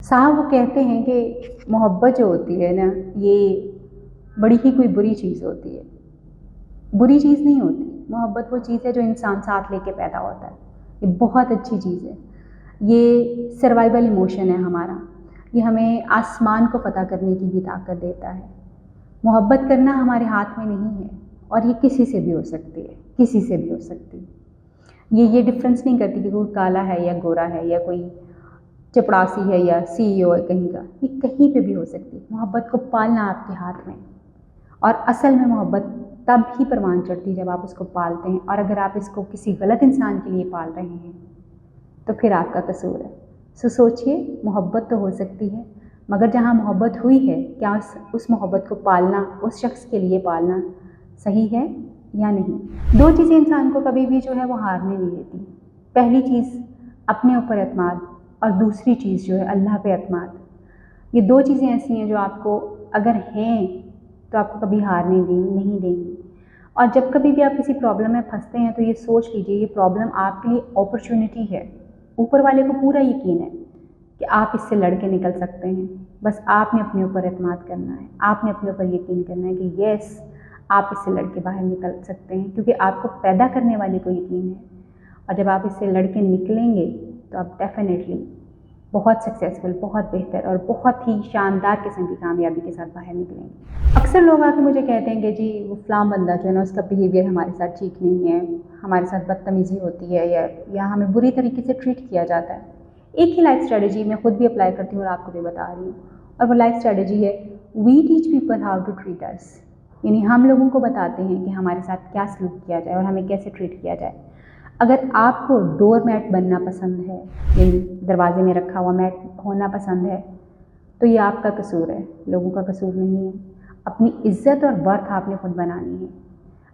साहब वो कहते हैं कि मोहब्बत जो होती है ना, ये बड़ी ही कोई बुरी चीज़ होती है। बुरी चीज़ नहीं होती, मोहब्बत वो चीज़ है जो इंसान साथ लेके पैदा होता है। ये बहुत अच्छी चीज़ है। ये सर्वाइवल इमोशन है हमारा। ये हमें आसमान को फ़तह करने की भी ताकत देता है। मोहब्बत करना हमारे हाथ में नहीं है, और ये किसी से भी हो सकती है, किसी से भी हो सकती है। ये डिफरेंस नहीं करती कि कोई काला है या गोरा है, या कोई चपड़ासी है या CEO है कहीं का। ये कहीं पे भी हो सकती है। मोहब्बत को पालना आपके हाथ में, और असल में मोहब्बत तब ही परवान चढ़ती है जब आप उसको पालते हैं। और अगर आप इसको किसी गलत इंसान के लिए पाल रहे हैं तो फिर आपका कसूर है। सोचिए, मोहब्बत तो हो सकती है, मगर जहाँ मोहब्बत हुई है, क्या उस मोहब्बत को पालना, उस शख्स के लिए पालना सही है या नहीं। दो चीज़ें इंसान को कभी भी जो है वो हारने नहीं देती। पहली चीज़ अपने ऊपर एतमाद, और दूसरी चीज़ जो है अल्लाह पे एतमाद। ये दो चीज़ें ऐसी हैं जो आपको अगर हैं तो आपको कभी हारने नहीं देंगी। और जब कभी भी आप किसी प्रॉब्लम में फंसते हैं तो ये सोच लीजिए, ये प्रॉब्लम आपके लिए अपॉर्चुनिटी है। ऊपर वाले को पूरा यकीन है कि आप इससे लड़ के निकल सकते हैं। बस आपने अपने ऊपर एतमाद करना है, आपने अपने ऊपर यकीन करना है कि यस, आप इससे लड़ के बाहर निकल सकते हैं, क्योंकि आपको पैदा करने वाले को यकीन है। और जब आप इससे लड़ के निकलेंगे तो आप डेफिनेटली बहुत सक्सेसफुल, बहुत बेहतर और बहुत ही शानदार किस्म की कामयाबी के साथ बाहर निकलेंगे। अक्सर लोग आके मुझे कहते हैं कि जी वो फ़लाँ बंदा जो है ना, उसका बिहेवियर हमारे साथ ठीक नहीं है, हमारे साथ बदतमीज़ी होती है, या हमें बुरी तरीके से ट्रीट किया जाता है। एक ही लाइफ स्ट्रेटजी मैं खुद भी अप्लाई करती हूँ और आपको भी बता रही हूँ, और वो लाइफ स्ट्रेटजी है we teach people how to treat us. यानी हम लोगों को बताते हैं कि हमारे साथ क्या सलूक किया जाए और हमें कैसे ट्रीट किया जाए। अगर आपको डोर मैट बनना पसंद है, यानी दरवाजे में रखा हुआ मैट होना पसंद है, तो ये आपका कसूर है, लोगों का कसूर नहीं है। अपनी इज़्ज़त और वर्थ आपने खुद बनानी है।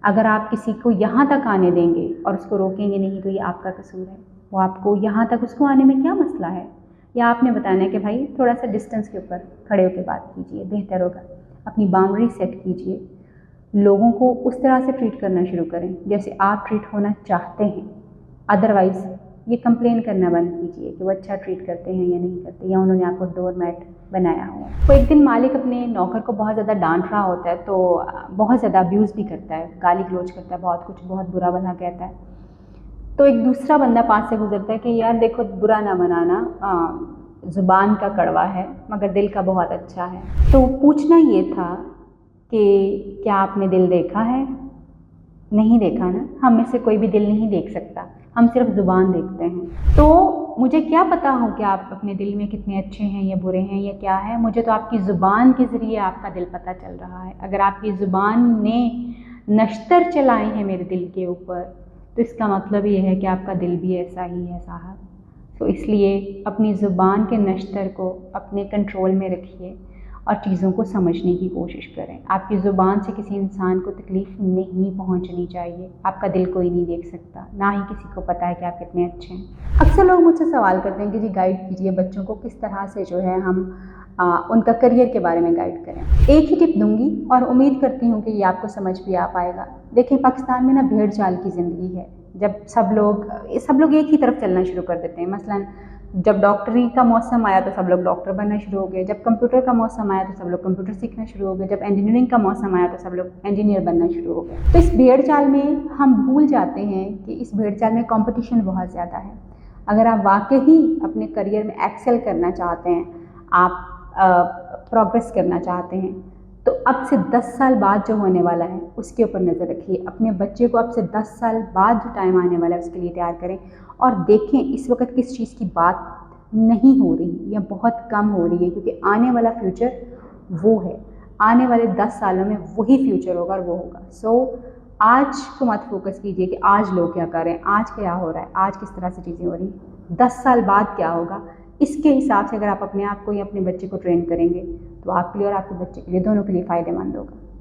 अगर आप किसी को यहाँ तक आने देंगे और उसको रोकेंगे नहीं तो ये आपका कसूर है। वो आपको यहाँ तक, उसको आने में क्या मसला है, या आपने बताना है कि भाई थोड़ा सा डिस्टेंस के ऊपर खड़े होकर बात कीजिए, बेहतर होगा। अपनी बाउंड्री सेट कीजिए, लोगों को उस तरह से ट्रीट करना शुरू करें जैसे आप ट्रीट होना चाहते हैं। अदरवाइज़ ये कंप्लेन करना बंद कीजिए कि वो अच्छा ट्रीट करते हैं या नहीं करते, या उन्होंने आपको डोर मैट बनाया हुआ। तो एक दिन मालिक अपने नौकर को बहुत ज़्यादा डांट रहा होता है, तो बहुत ज़्यादा अब्यूज़ भी करता है, गाली गलौज करता है, बहुत कुछ बहुत बुरा भला कहता है। तो एक दूसरा बंदा पास से गुजरता है कि यार देखो, बुरा ना मनाना, ज़ुबान का कड़वा है मगर दिल का बहुत अच्छा है। तो पूछना ये था कि क्या आपने दिल देखा है? नहीं देखा ना, हम में से कोई भी दिल नहीं देख सकता, हम सिर्फ ज़ुबान देखते हैं। तो मुझे क्या पता हो कि आप अपने दिल में कितने अच्छे हैं या बुरे हैं या क्या है। मुझे तो आपकी ज़ुबान के ज़रिए आपका दिल पता चल रहा है। अगर आपकी ज़ुबान ने नश्तर चलाए हैं मेरे दिल के ऊपर, तो इसका मतलब ये है कि आपका दिल भी ऐसा ही है साहब। तो इसलिए अपनी ज़ुबान के नश्तर को अपने कंट्रोल में रखिए और चीज़ों को समझने की कोशिश करें। आपकी ज़ुबान से किसी इंसान को तकलीफ़ नहीं पहुंचनी चाहिए। आपका दिल कोई नहीं देख सकता, ना ही किसी को पता है कि आप कितने अच्छे हैं। अक्सर लोग मुझसे सवाल करते हैं कि जी गाइड कीजिए बच्चों को, किस तरह से जो है हम उनका करियर के बारे में गाइड करें। एक ही टिप दूंगी और उम्मीद करती हूँ कि ये आपको समझ भी आ पाएगा। देखिए, पाकिस्तान में ना भेड़ चाल की ज़िंदगी है। जब सब लोग एक ही तरफ चलना शुरू कर देते हैं। मसलन जब डॉक्टरी का मौसम आया तो सब लोग डॉक्टर बनना शुरू हो गए, जब कंप्यूटर का मौसम आया तो सब लोग कंप्यूटर सीखना शुरू हो गए, जब इंजीनियरिंग का मौसम आया तो सब लोग इंजीनियर बनना शुरू हो गए। तो इस भेड़ चाल में हम भूल जाते हैं कि इस भेड़ चाल में कंपटीशन बहुत ज़्यादा है। अगर आप वाकई अपने करियर में एक्सेल करना चाहते हैं, आप प्रोग्रेस करना चाहते हैं, तो अब से 10 साल बाद जो होने वाला है उसके ऊपर नज़र रखिए। अपने बच्चे को अब से 10 साल बाद जो टाइम आने वाला है उसके लिए तैयार करें, और देखें इस वक्त किस चीज़ की बात नहीं हो रही या बहुत कम हो रही है, क्योंकि आने वाला फ्यूचर वो है। आने वाले 10 सालों में वही फ्यूचर होगा और वो होगा। सो आज को मत फोकस कीजिए कि आज लोग क्या कर रहे हैं, आज क्या हो रहा है, आज किस तरह से चीज़ें हो रही हैं, 10 साल बाद क्या होगा। इसके हिसाब से अगर आप अपने आप को या अपने बच्चे को ट्रेन करेंगे तो आपके लिए और आपके बच्चे के लिए दोनों के लिए फ़ायदेमंद होगा।